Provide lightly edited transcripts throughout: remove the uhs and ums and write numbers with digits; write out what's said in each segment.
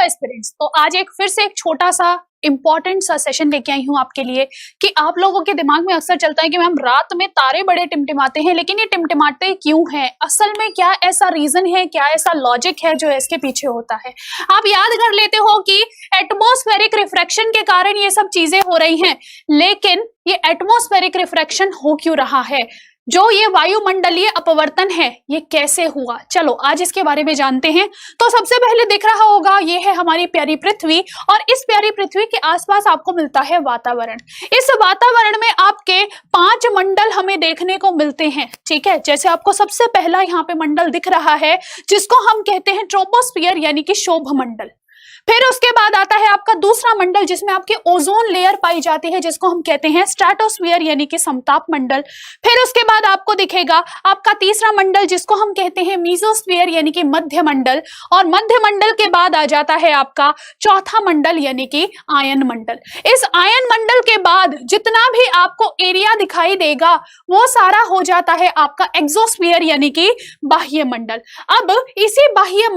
Aspirants, तो आज एक फिर से एक छोटा सा इंपॉर्टेंट सा सेशन लेके आई हूँ आपके लिए कि आप लोगों के दिमाग में अक्सर चलता है कि मैम रात में तारे बड़े टिमटिमाते हैं, लेकिन ये टिमटिमाते क्यों हैं? असल में क्या ऐसा रीजन है, क्या ऐसा लॉजिक है जो इसके पीछे होता है? आप याद कर लेते हो कि एटमॉस्फेरिक रिफ्रैक्शन के कारण ये सब चीजें हो रही हैं, लेकिन ये एटमॉस्फेरिक रिफ्रैक्शन हो क्यों रहा है? जो ये वायुमंडलीय अपवर्तन है ये कैसे हुआ? चलो आज इसके बारे में जानते हैं। तो सबसे पहले दिख रहा होगा ये है हमारी प्यारी पृथ्वी, और इस प्यारी पृथ्वी के आसपास आपको मिलता है वातावरण। इस वातावरण में आपके 5 मंडल हमें देखने को मिलते हैं, ठीक है। जैसे आपको सबसे पहला यहाँ पे मंडल दिख रहा है जिसको हम कहते हैं ट्रोपोस्फियर यानी कि शोभ मंडल। फिर उसके बाद आता है आपका दूसरा मंडल जिसमें आपकी ओजोन लेयर पाई जाती है जिसको हम कहते हैं स्ट्रेटोस्फियर यानी कि समताप मंडल। फिर उसके बाद आपको दिखेगा आपका तीसरा मंडल जिसको हम कहते हैं मीजोस्फियर यानी कि मध्य मंडल, और मध्य मंडल के बाद आ जाता है आपका चौथा मंडल यानी कि आयन मंडल। इस आयन मंडल के बाद जितना भी आपको एरिया दिखाई देगा वो सारा हो जाता है आपका एक्सोस्फियर यानी कि बाह्य मंडल। अब इसी बाह्य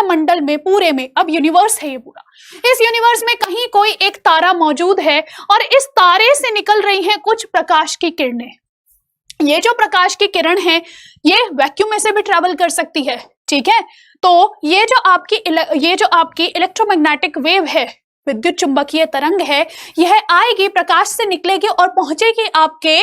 मंडल में पूरे में अब यूनिवर्स है ये पूरा। इस यूनिवर्स में कहीं कोई एक तारा मौजूद है और इस तारे से निकल रही हैं कुछ प्रकाश की किरणें। ये जो प्रकाश की किरण है ये वैक्यूम में से भी ट्रैवल कर सकती है, ठीक है। तो ये जो आपकी इलेक्ट्रोमैग्नेटिक वेव है, विद्युत चुंबकीय तरंग है, यह आएगी, प्रकाश से निकलेगी और पहुंचेगी आपके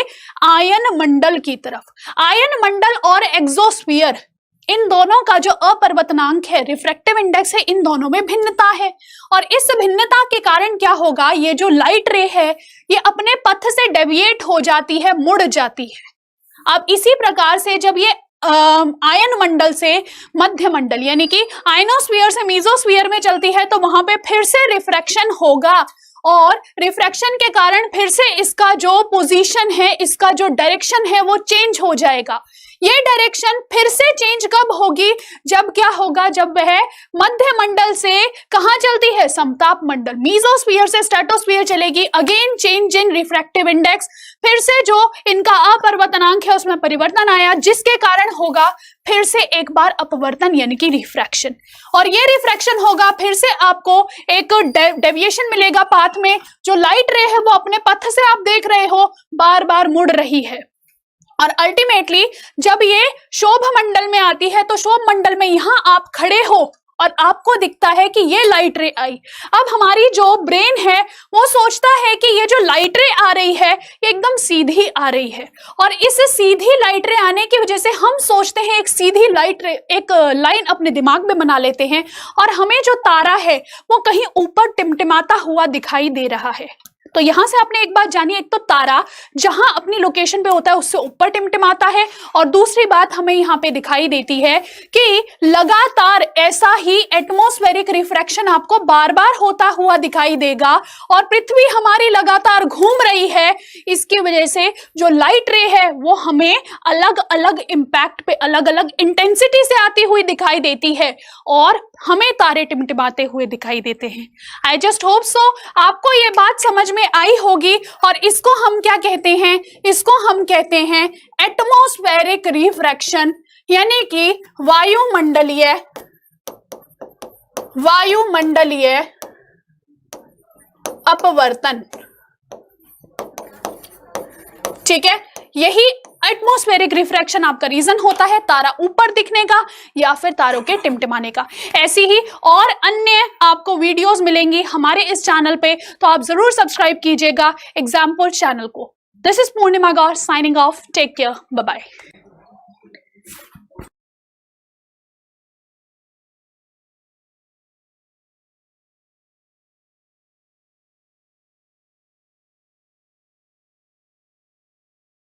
आयन मंडल की तरफ। आयन मंडल और एक्सोस्फियर इन दोनों का जो अपवर्तनांक है, रिफ्रैक्टिव इंडेक्स है, इन दोनों में भिन्नता है। और इस भिन्नता के कारण क्या होगा, ये जो लाइट रे है ये अपने पथ से डेविएट हो जाती है, मुड़ जाती है। अब इसी प्रकार से जब ये आयन मंडल से मध्य मंडल यानी कि आयनोस्फीयर से मीजोस्फीयर में चलती है तो वहां पे फिर से रिफ्रैक्शन होगा, और रिफ्रैक्शन के कारण फिर से इसका जो पोजीशन है, इसका जो डायरेक्शन है वो चेंज हो जाएगा। ये डायरेक्शन फिर से चेंज कब होगी, जब क्या होगा, जब वह मध्य मंडल से कहां चलती है, समताप मंडल, मीजोस्फीयर से स्ट्रेटोस्फीयर चलेगी। Again change in refractive index, फिर से जो इनका अपवर्तनांक है उसमें परिवर्तन आया, जिसके कारण होगा फिर से एक बार अपवर्तन यानी कि रिफ्रैक्शन। और ये रिफ्रैक्शन होगा, फिर से आपको एक डेविएशन मिलेगा पाथ में। जो लाइट रे है वो अपने पथ से आप देख रहे हो बार बार मुड़ रही है, और अल्टीमेटली जब ये शोभ मंडल में आती है तो शोभ मंडल में यहां आप खड़े हो और आपको दिखता है कि ये लाइट रे आई। अब हमारी जो ब्रेन है वो सोचता है कि ये जो लाइट रे आ रही है ये एकदम सीधी आ रही है, और इस सीधी लाइट रे आने की वजह से हम सोचते हैं एक सीधी लाइट रे, एक लाइन अपने दिमाग में बना लेते हैं, और हमें जो तारा है वो कहीं ऊपर टिमटिमाता हुआ दिखाई दे रहा है। तो यहां से आपने एक बात जानी, एक तो तारा जहां अपनी लोकेशन पे होता है उससे ऊपर टिमटिमाता है, और दूसरी बात हमें यहाँ पे दिखाई देती है कि लगातार ऐसा ही एटमॉस्फेरिक रिफ्रैक्शन आपको बार बार होता हुआ दिखाई देगा, और पृथ्वी हमारी लगातार घूम रही है। इसकी वजह से जो लाइट रे है वो हमें अलग अलग इंपैक्ट पे, अलग अलग इंटेंसिटी से आती हुई दिखाई देती है, और हमें तारे टिमटिमाते हुए दिखाई देते हैं। आई जस्ट होप सो आपको ये बात समझ में आई होगी, और इसको हम क्या कहते हैं, इसको हम कहते हैं एटमॉस्फेरिक रिफ्रैक्शन यानी कि वायुमंडलीय अपवर्तन, ठीक है। यही एटमॉस्फेरिक रिफ्रैक्शन आपका रीजन होता है तारा ऊपर दिखने का या फिर तारों के टिमटिमाने का। ऐसी ही और अन्य आपको वीडियोस मिलेंगी हमारे इस चैनल पे, तो आप जरूर सब्सक्राइब कीजिएगा एग्जाम्पल चैनल को। This is Purnima Gaur signing off. Take care, bye bye.